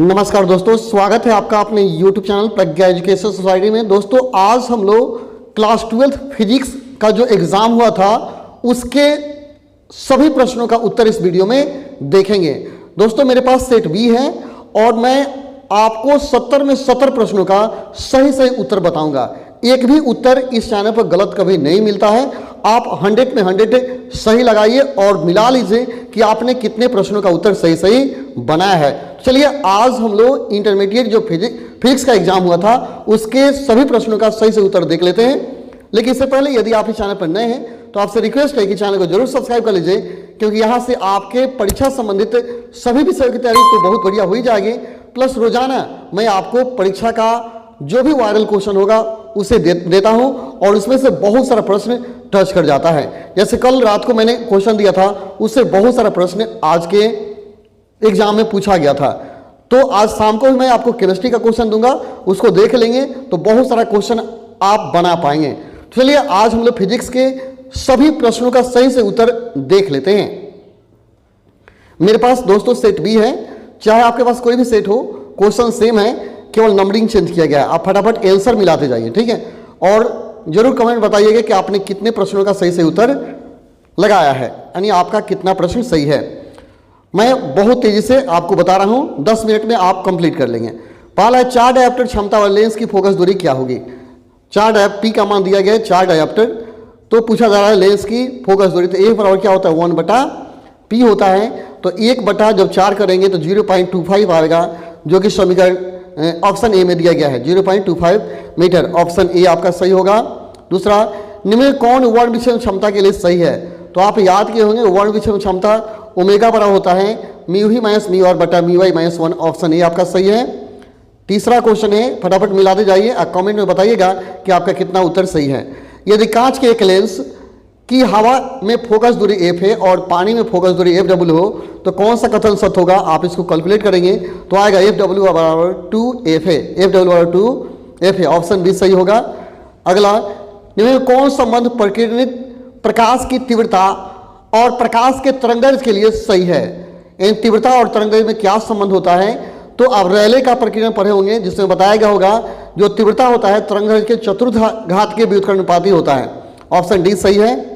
नमस्कार दोस्तों, स्वागत है आपका अपने YouTube चैनल प्रज्ञा एजुकेशन सोसाइटी में। दोस्तों आज हम लोग क्लास 12th फिजिक्स का जो एग्ज़ाम हुआ था उसके सभी प्रश्नों का उत्तर इस वीडियो में देखेंगे। दोस्तों मेरे पास सेट बी है और मैं आपको 70 में 70 प्रश्नों का सही सही उत्तर बताऊंगा। एक भी उत्तर इस चैनल पर गलत कभी नहीं मिलता है। आप 100 में 100 सही लगाइए और मिला लीजिए कि आपने कितने प्रश्नों का उत्तर सही सही बनाया है। चलिए आज हम लोग इंटरमीडिएट जो फिजिक्स का एग्जाम हुआ था उसके सभी प्रश्नों का सही से उत्तर देख लेते हैं। लेकिन इससे पहले यदि आप इस चैनल पर नए हैं तो आपसे रिक्वेस्ट है कि चैनल को जरूर सब्सक्राइब कर लीजिए, क्योंकि यहाँ से आपके परीक्षा संबंधित सभी विषयों की तैयारी तो बहुत बढ़िया हो ही जाएगी। प्लस रोजाना मैं आपको परीक्षा का जो भी वायरल क्वेश्चन होगा उसे देता हूं और उसमें से बहुत सारा प्रश्न टच कर जाता है। जैसे कल रात को मैंने क्वेश्चन दिया था, उससे बहुत सारा प्रश्न आज के एग्जाम में पूछा गया था। तो आज शाम को मैं आपको केमिस्ट्री का क्वेश्चन दूंगा, उसको देख लेंगे तो बहुत सारा क्वेश्चन आप बना पाएंगे। चलिए आज हम लोग फिजिक्स के सभी प्रश्नों का सही से उत्तर देख लेते हैं। मेरे पास दोस्तों सेट बी है, चाहे आपके पास कोई भी सेट हो, क्वेश्चन सेम है, केवल नंबरिंग चेंज किया गया है। आप फटाफट आंसर मिलाते जाइए, ठीक है। और जरूर कमेंट बताइएगा कि आपने कितने प्रश्नों का सही से उत्तर लगाया है, यानी आपका कितना प्रश्न सही है। मैं बहुत तेजी से आपको बता रहा हूं, 10 मिनट में आप कंप्लीट कर लेंगे। पहला है 4 डायोप्टर क्षमता वाले लेंस की फोकस दूरी क्या होगी। 4 डायोप्टर पी का मान दिया गया है 4 डायोप्टर, तो पूछा जा रहा है लेंस की फोकस दूरी। तो ए बराबर क्या होता है 1/p होता है। तो 1 जब 4 करेंगे तो 0.25 आएगा, जो कि समीकरण ऑप्शन ए में दिया गया है 0.25 मीटर। ऑप्शन ए आपका सही होगा। दूसरा, निम्न कौन वर्ण विक्षेपण क्षमता के लिए सही है। तो आप याद किए होंगे वर्ण विक्षेपण क्षमता ओमेगा बराबर होता है म्यू ही माइनस म्यू आर बटा mu I minus 1। Option A आपका सही है। तीसरा क्वेश्चन है, फटाफट मिलाते जाइए, कमेंट में बताइएगा कि आपका कितना उत्तर सही है। यदि कांच के एक लेंस की हवा में फोकस दूरी एफ है और पानी में फोकस दूरी एफ डब्ल्यू हो तो कौन सा कथन सत्य होगा। आप इसको कैलकुलेट करेंगे तो आएगा एफ डब्ल्यू बराबर 2f है, एफ डब्ल्यू बराबर 2f है। ऑप्शन बी सही होगा। अगला, निम्न कौन संबंध प्रकीर्णित प्रकाश की तीव्रता और प्रकाश के तरंगदैर्घ्य के लिए सही है। इन तीव्रता और तरंगदैर्घ्य में क्या संबंध होता है। तो आप रैले का प्रकीर्णन पढ़े होंगे, जिसमें बताया गया होगा जो तीव्रता होता है तरंगदैर्घ्य के चतुर्घात के व्युत्क्रमानुपाती होता है। ऑप्शन डी सही है।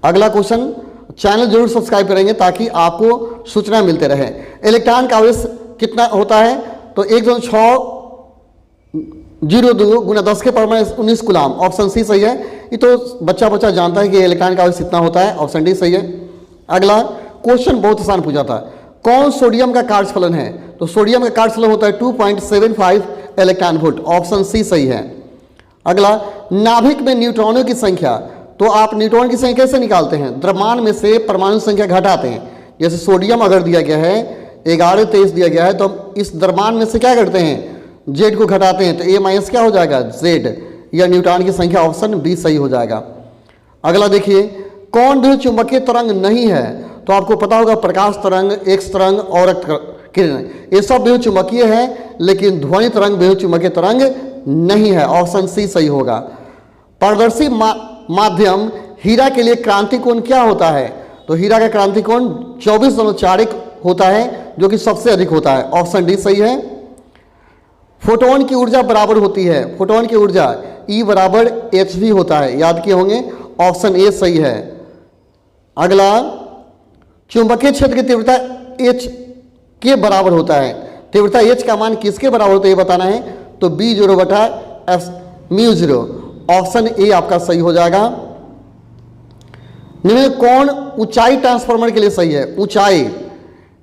अगला क्वेश्चन, चैनल जरूर सब्सक्राइब करेंगे ताकि आपको सूचना मिलते रहे। इलेक्ट्रॉन का आवेश कितना होता है। तो 1.602 गुना 10 के power minus 19 coulomb. Option C सही है। ये तो बच्चा जानता है कि इलेक्ट्रॉन का आवेश कितना होता है। ऑप्शन डी सही है। अगला क्वेश्चन बहुत आसान पूछा था, कौन सोडियम का कार्यफलन है। तो सोडियम का कार्यफलन होता है 2.75 इलेक्ट्रॉन वोल्ट। ऑप्शन सी सही है। अगला, नाभिक में न्यूट्रॉनों की संख्या। तो आप न्यूट्रॉन की संख्या कैसे निकालते हैं, द्रव्यमान में से परमाणु संख्या घटाते हैं। जैसे सोडियम अगर दिया गया है 1123 दिया गया है, तो हम इस द्रव्यमान में से क्या करते हैं, जेड को घटाते हैं, तो ए माइनस क्या हो जाएगा जेड, या न्यूट्रॉन की संख्या। ऑप्शन बी सही हो जाएगा। अगला देखिए, कौन विद्युत चुंबकीय तरंग नहीं है। तो आपको पता होगा प्रकाश तरंग, एक्स तरंग और किरण, ये सब विद्युत चुंबकीय है, लेकिन ध्वनि तरंग विद्युत चुंबकीय तरंग नहीं है। ऑप्शन सी सही होगा। पारदर्शी माध्यम हीरा के लिए क्रांति कोण क्या होता है। तो हीरा का क्रांति कोण 24.41 होता है, जो कि सबसे अधिक होता है। ऑप्शन डी सही है। फोटोन की ऊर्जा बराबर होती है, फोटोन की ऊर्जा E बराबर hv होता है, याद किए होंगे। ऑप्शन ए सही है। अगला, चुंबकीय क्षेत्र की तीव्रता h के बराबर होता है। तीव्रता h का मान किसके बराबर होता है ये बताना है। तो B0 बटा f μ0। ऑप्शन ए आपका सही हो जाएगा। निम्न कौन ऊंचाई ट्रांसफार्मर के लिए सही है। ऊंचाई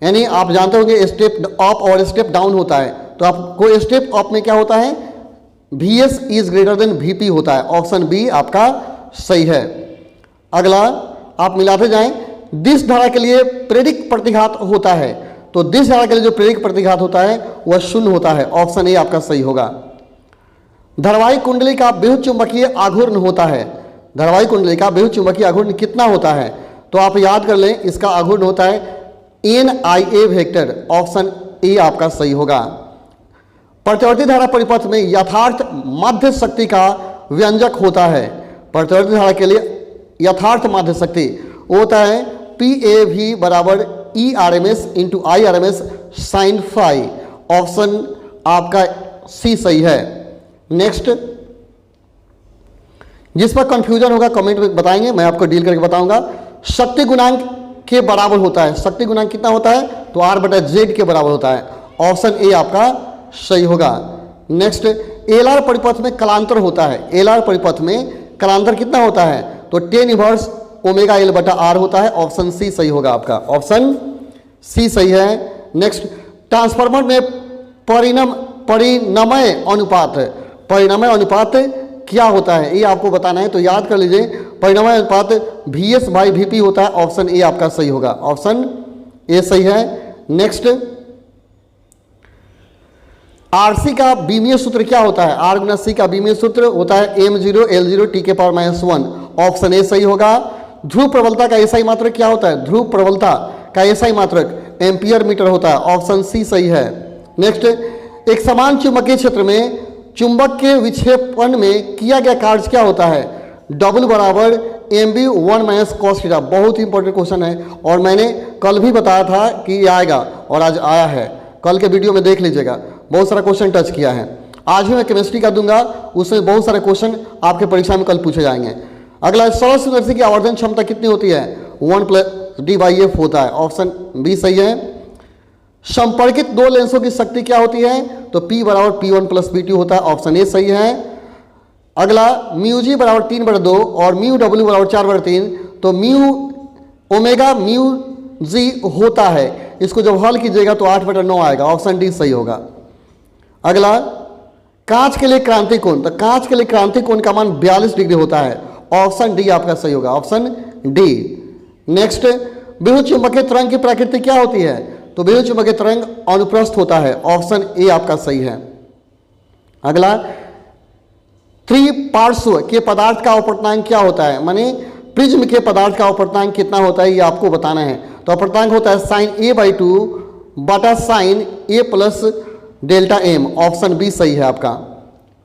यानी आप जानते होंगे स्टेप अप और स्टेप डाउन होता है, तो आपको स्टेप अप में क्या होता है, Vs is greater than Vp होता है। ऑप्शन बी आपका सही है। अगला, आप मिलाते जाएं, दिश धारा के लिए प्रेरक प्रतिघात होता है। तो दिश धारा के लिए जो प्रेरक प्रतिघात होता है वह 0 होता है। ऑप्शन ए आपका सही होगा। धारावाहिक कुंडली का विद्युत चुंबकीय आघूर्ण होता है। धारावाहिक कुंडली का विद्युत चुंबकीय आघूर्ण कितना होता है। तो आप याद कर लें, इसका आघूर्ण होता है NIA वेक्टर। ऑप्शन ए आपका सही होगा। प्रतिवर्ती धारा परिपथ में यथार्थ माध्य शक्ति का व्यंजक होता है। प्रतिवर्ती धारा के लिए यथार्थ माध्य शक्ति होता है PAV बराबर ERMS into IRMS sine phi. Option आपका सी सही है। नेक्स्ट, जिस पर कंफ्यूजन होगा कमेंट में बताएंगे, मैं आपको डील करके बताऊंगा। शक्ति गुणांक के बराबर होता है, शक्ति गुणांक कितना होता है? तो R/Z के बराबर होता है। ऑप्शन ए आपका सही होगा। नेक्स्ट, एलआर परिपथ में कलांतर होता है, एलआर परिपथ में कलांतर कितना होता है? तो tan इनवर्स ओमेगा L/R होता है। ऑप्शन सी सही होगा आपका, ऑप्शन सी सही है। नेक्स्ट, ट्रांसफार्मर में परिणमय अनुपात, परिणमय अनुपात क्या होता है? ये आपको बताना है, तो याद कर लीजिए, परिणमय अनुपात VS/VP होता है। ऑप्शन ए आपका सही होगा, ऑप्शन ए सही है। नेक्स्ट, RC का बीमीय सूत्र क्या होता है? R गुना C का बीमीय सूत्र होता है M0 L0 T के पावर -1। ऑप्शन ए सही होगा। ध्रुव प्रबलता का एसआई मात्रक क्या होता है? ध्रुव प्रबलता का एसआई मात्रक एम्पियर मीटर होता है। ऑप्शन सी सही है। नेक्स्ट, एक समान चुंबकीय क्षेत्र में चुंबक के विक्षेपण में किया गया कार्य क्या होता है? W बराबर mv1 - cos थीटा। बहुत ही इंपॉर्टेंट क्वेश्चन है और मैंने कल भी बताया था कि ये आएगा और आज आया है। कल के वीडियो में देख लीजिएगा, बहुत सारा क्वेश्चन टच किया है। आज भी मैं केमिस्ट्री का दूंगा, उसमें बहुत सारे क्वेश्चन आपके परीक्षा में कल पूछे जाएंगे। अगला, सरल संरचना की आवर्धन क्षमता कितनी होती है? 1 + d/f होता है। ऑप्शन बी सही है। संपर्कित दो लेंसों की शक्ति क्या होती है? तो P बराबर P1 + P2 होता है। ऑप्शन ए सही है। अगला, μg बराबर 3/2 और μw बराबर 4/3, तो ओमेगा μg होता है। इसको जब हल कीजिएगा तो 8/9 आएगा। ऑप्शन डी सही होगा। अगला, कांच के लिए क्रांति कोण, तो कांच के लिए क्रांति कोण का मान 42 डिग्री होता है। ऑप्शन डी आपका सही होगा, ऑप्शन डी। नेक्स्ट, विद्युत चुंबकीय तरंग की प्रकृति क्या होती है? तो विद्युत चुंबकीय तरंग अनुप्रस्थ होता है। ऑप्शन ए आपका सही है। अगला, त्रिपार्श्व के पदार्थ का अपवर्तनांक क्या होता है? माने प्रिज्म के पदार्थ का अपवर्तनांक कितना होता है, ये आपको बताना है। तो अपवर्तनांक होता है sin A/2 बटा sin A + Δm। Option B सही है आपका।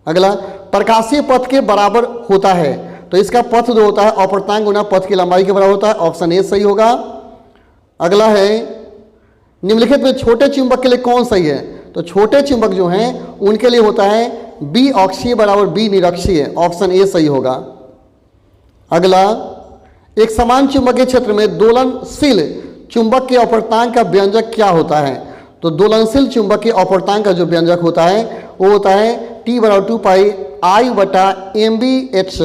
अगला, प्रकाशीय पथ के बराबर होता है, तो इसका पथ जो होता है अपवर्तनांक गुना पथ की लंबाई के बराबर होता है। ऑप्शन ए सही होगा। अगला है, निम्नलिखित में छोटे चुंबक के लिए कौन सही है? तो छोटे चुंबक जो हैं उनके लिए होता है बी अक्षीय बराबर बी निरक्षीय। ऑप्शन ए सही होगा। अगला, एक समान चुंबकीय क्षेत्र में दोलनशील चुंबक के अपवर्तनांक का व्यंजक क्या होता है? तो दोलनशील चुंबक के अपवर्तनांक का जो व्यंजक होता है वो होता है T बराबर 2πI/MBH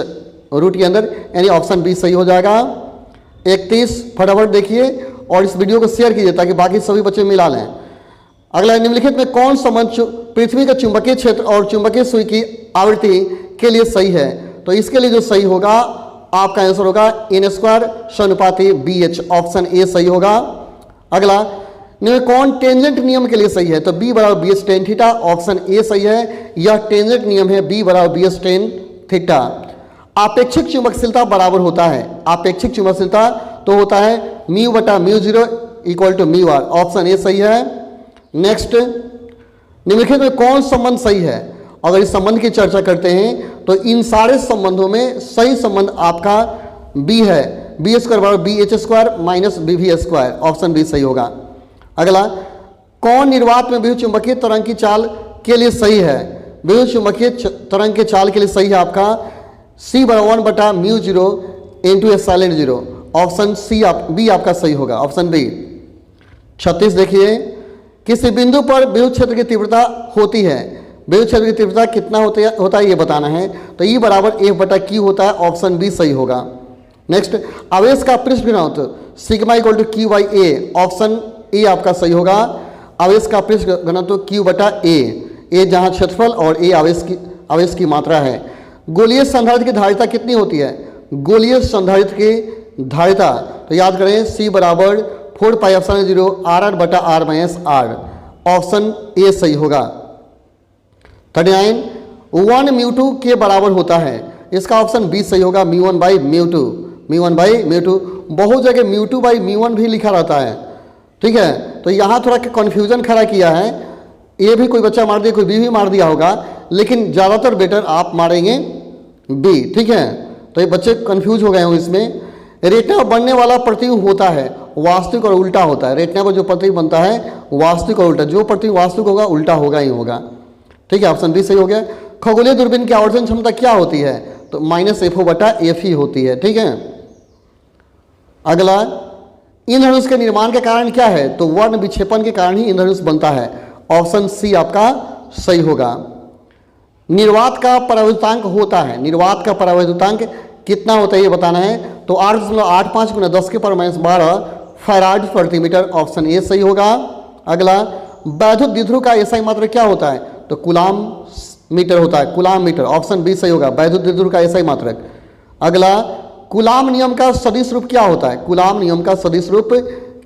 रूट के अंदर, यानी ऑप्शन बी सही हो जाएगा। 31 फटाफट देखिए और इस वीडियो को शेयर कीजिए ताकि बाकी सभी बच्चे मिला लें। अगला, निम्नलिखित में कौन संबंध पृथ्वी का चुंबकीय क्षेत्र और चुंबकीय सुई की आवृत्ति के लिए सही है? तो इसके लिए जो सही होगा आपका आंसर होगा n² समानुपाती BH। ऑप्शन ए सही होगा। अगला, कौन टेंजेंट नियम के लिए सही है? तो B बराबर BS tan theta. Option A सही है, यह टेंजेंट नियम है, B बराबर BS tan थीटा। आपेक्षिक चुंबकशीलता बराबर होता है, आपेक्षिक चुंबकशीलता तो होता है μ/μ0 = μr। ऑप्शन ए सही है। नेक्स्ट, निम्नलिखित में कौन संबंध सही है? अगर इस संबंध की चर्चा करते हैं तो इन सारे संबंधों में सही संबंध आपका बी है, B² बराबर BH² - BV²। ऑप्शन बी सही होगा। अगला, कौन निर्वात में विद्युत चुंबकीय तरंग की चाल के लिए सही है? विद्युत चुंबकीय तरंग के चाल के लिए सही है आपका C बराबर 1/μ0 × ε0। ऑप्शन सी बी आपका सही होगा, ऑप्शन बी। 36 देखिए, किसी बिंदु पर विद्युत क्षेत्र की तीव्रता होती है, विद्युत क्षेत्र की तीव्रता कितना होता है ये बताना है। तो E बराबर F/Q होता है। ऑप्शन बी सही होगा। नेक्स्ट, आवेश का पृष्ठ घनत्व सिग्मा = Q/A। ऑप्शन ए आपका सही होगा। आवेश का पृष्ठ घनत्व Q/A, ए जहाँ क्षेत्रफल और ए आवेश की मात्रा है। गोलीय संधारित्र की धारिता कितनी होती है? गोलीय संधारित्र की धारिता तो याद करें C बराबर 4πε0 R/R-R। ऑप्शन ए सही होगा। 39, 1 μ2 के बराबर होता है, इसका ऑप्शन बी सही होगा, μ1/μ2। μ1/μ2 बहुत जगह μ2/μ1 भी लिखा रहता है, ठीक है। तो यहाँ थोड़ा कन्फ्यूजन खड़ा किया है, ए भी कोई बच्चा मार दिया, कोई बी भी मार दिया होगा, लेकिन ज़्यादातर बेटर आप मारेंगे बी, ठीक है। तो ये बच्चे कंफ्यूज हो गए हों इसमें। रेटिना बढ़ने वाला प्रतिबिंब होता है, वास्तविक और उल्टा होता है। रेटिना पर जो प्रतिबिंब बनता है वास्तविक और उल्टा, जो प्रतिबिंब वास्तविक होगा उल्टा होगा ही होगा। ठीक है, ऑप्शन बी सही हो गया। खगोलीय दूरबीन की आवर्धन क्षमता क्या होती है? तो -FO/F ही होती है। ठीक है, अगला, इंद्रधनुष के निर्माण का कारण क्या है? तो वर्ण विक्षेपण के कारण ही इंद्रधनुष बनता है। ऑप्शन सी आपका सही होगा। निर्वात का परावैद्युतांक होता है, निर्वात का परावैद्युतांक कितना होता है ये बताना है। तो 8.85 × 10⁻12 फैराड प्रति मीटर। ऑप्शन ए सही होगा। अगला, वैद्युत द्विध्रुव का एसआई मात्रक क्या होता है? तो कूलाम मीटर होता है, कूलाम मीटर। ऑप्शन बी सही होगा, वैद्युत द्विध्रुव का एसआई मात्रक। अगला, कूलाम नियम का सदिश रूप क्या होता है? कूलाम नियम का सदिश रूप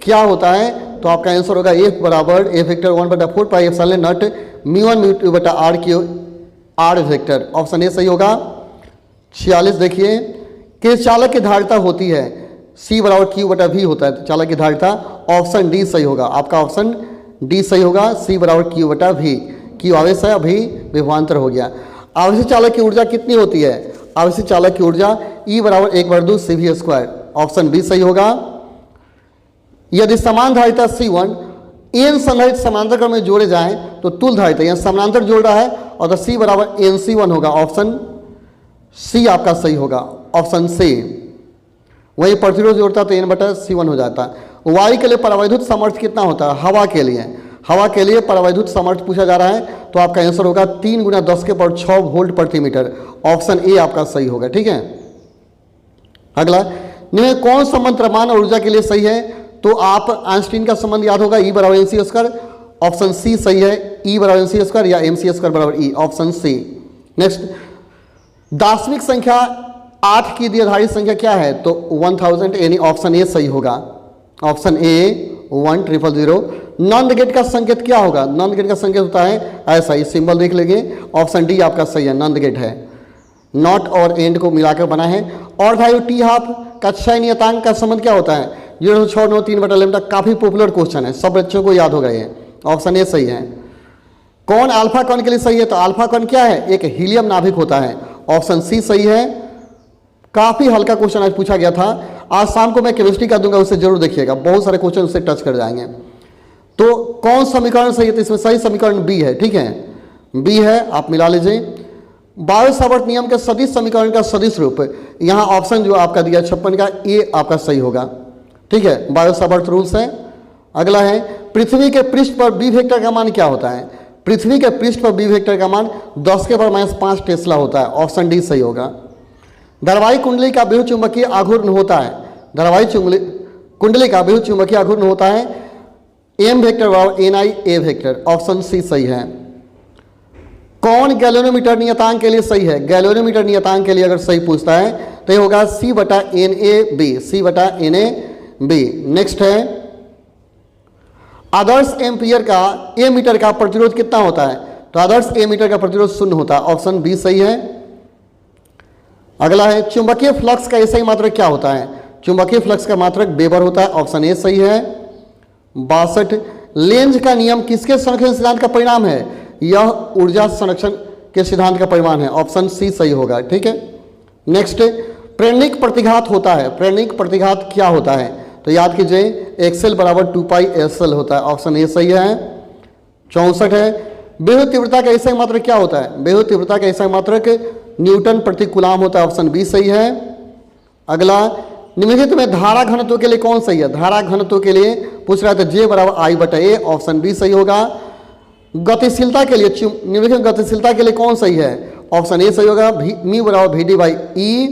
क्या होता है? तो आपका आंसर होगा F बराबर F vector 1/4 pi epsilon naught μ1 μ2 बटा r वेक्टर। ऑप्शन ए सही होगा। 46 देखिए, किस चालक की धारिता होती है? C बराबर Q/V होता है, तो चालक की धारिता। ऑप्शन डी सही होगा, आपका ऑप्शन डी सही होगा। C बराबर Q/V। Q आवेश है, अभी विभवांतर हो गया। आवेशित चालक की ऊर्जा कितनी होती है? आवेशित चालक की ऊर्जा E बराबर 1/2 CV²। ऑप्शन बी सही होगा। यदि समान धारिता C1 n संधारित समानांतर क्रम में जोड़े जाएं तो तुल धारिता, यहाँ समानांतर जोड़ रहा है, और तो C बराबर NC1 होगा। ऑप्शन सी आपका सही होगा, ऑप्शन सी। वही प्रतिरोध जोड़ता तो N/C1 हो जाता। वायु के लिए परावैद्युत सामर्थ्य कितना होता है? हवा के लिए, हवा के लिए परावैद्युत सामर्थ्य पूछा जा रहा है, तो आपका आंसर होगा 3 × 10⁻6 वोल्ट प्रति मीटर। ऑप्शन ए आपका सही होगा। ठीक है, अगला, निम्न कौन संबंध द्रव्यमान और ऊर्जा के लिए सही है? तो आप आइंस्टीन का संबंध याद होगा, E बराबर mc²। ऑप्शन सी सही है, E बराबर mc² या mc² बराबर E। Option C. नेक्स्ट, दार्शनिक संख्या 8 की द्विआधारी संख्या क्या है? तो 1000, यानी ऑप्शन ए सही होगा। Option A 1000। नॉन गेट का संकेत क्या होगा? नॉन गेट का संकेत होता है ऐसा ही, सिंबल देख लेंगे। ऑप्शन डी आपका सही है, नॉन गेट है, नॉट और एंड को मिलाकर बना है। और धायु टी हाफ का क्षय नियतांक का संबंध क्या होता है? 0.693/λ। काफी पॉपुलर क्वेश्चन है, सब बच्चों को याद होगा ये। ऑप्शन ए सही है। कौन अल्फा कण के लिए सही है? तो अल्फा कण क्या है? एक हीलियम नाभिक होता है। ऑप्शन सी सही है। काफी हल्का क्वेश्चन आज पूछा गया था। आज शाम को मैं केमिस्ट्री का दूंगा, उसे जरूर देखिएगा, बहुत सारे क्वेश्चन उससे टच कर जाएंगे। तो कौन समीकरण सही है? तो इसमें सही समीकरण बी है। ठीक है, बी है, आप मिला लीजिए। बायो सावर्त नियम के सदिश समीकरण का सदिश रूप, यहाँ ऑप्शन जो आपका दिया 56 का, ए आपका सही होगा। ठीक है, बायो सावर्त रूल्स है। अगला है, पृथ्वी के पृष्ठ पर बी वेक्टर का मान क्या होता है? पृथ्वी के पृष्ठ पर बी वेक्टर का मान 10⁻5 टेस्ला होता है। ऑप्शन डी सही होगा। धारावाहिक कुंडली का विद्युत चुंबकीय आघूर्ण होता है, धारावाहिक कुंडली का विद्युत चुंबकीय आघूर्ण होता है M वेक्टर बराबर NI A vector. Option C सही है। कौन गैल्वेनोमीटर नियतांक के लिए सही है? गैल्वेनोमीटर नियतांक के लिए अगर सही पूछता है तो ये होगा C/NAB, C/NAB। नेक्स्ट है, आदर्श एम्पियर का ए मीटर का प्रतिरोध कितना होता है? तो आदर्श ए मीटर का प्रतिरोध 0 होता है। ऑप्शन बी सही है। अगला है, चुंबकीय फ्लक्स का एसआई मात्रक क्या होता है? चुंबकीय फ्लक्स का मात्रक वेबर होता है। ऑप्शन ए सही है। 62, लेंज का नियम किसके संरक्षण सिद्धांत का परिणाम है? यह ऊर्जा संरक्षण के सिद्धांत का परिणाम है। ऑप्शन सी सही होगा। ठीक है, नेक्स्ट, प्रेरणिक प्रतिघात होता है, प्रेरणिक प्रतिघात क्या होता है? तो याद कीजिए, एक्सेल बराबर 2πSL होता है। ऑप्शन ए सही है। 64 है, विद्युत तीव्रता का एसआई मात्रक क्या होता है? विद्युत तीव्रता का एसआई मात्रक न्यूटन प्रति कूलाम होता है। ऑप्शन बी सही है। अगला, निम्नलिखित में धारा घनत्व के लिए कौन सही है? धारा घनत्व के लिए पूछ रहा था, J बराबर I/A। ऑप्शन बी सही होगा। गतिशीलता के लिए, निम्नलिखित गतिशीलता के लिए कौन सही है? ऑप्शन ए सही होगा, μ बराबर VD/E।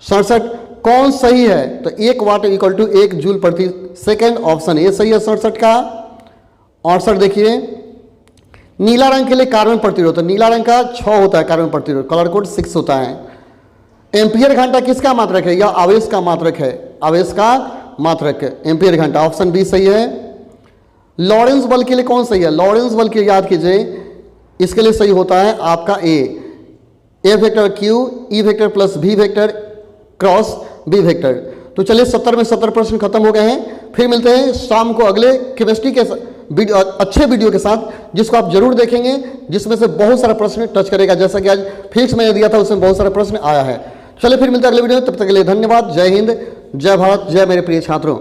67, कौन सही है? तो 1 वाट = 1 जूल प्रति सेकेंड। ऑप्शन ए सही है 67 का। 68 देखिए, नीला रंग के लिए कार्बन प्रतिरोध, तो नीला रंग का 6 होता है कार्बन प्रतिरोध, कलर कोड 6 होता है। एम्पियर घंटा किसका मात्रक है? या आवेश का मात्रक है, आवेश का मात्रक एम्पियर घंटा। ऑप्शन बी सही है। लॉरेंस बल के लिए कौन सही है? लॉरेंस बल के याद कीजिए, इसके लिए सही होता है आपका A vector Q, E vector plus V vector cross B vector. तो चलिए 70 में 70 प्रश्न खत्म हो गए हैं। फिर मिलते हैं शाम को अगले केमिस्ट्री के अच्छे वीडियो के साथ, जिसको आप जरूर देखेंगे, जिसमें से बहुत सारा प्रश्न टच करेगा। जैसा कि आज फिक्स मैंने दिया था, उसमें बहुत सारा प्रश्न आया है। चलिए फिर मिलते हैं अगले वीडियो में, तब तक के लिए धन्यवाद। जय हिंद, जय भारत, जय मेरे प्रिय छात्रों।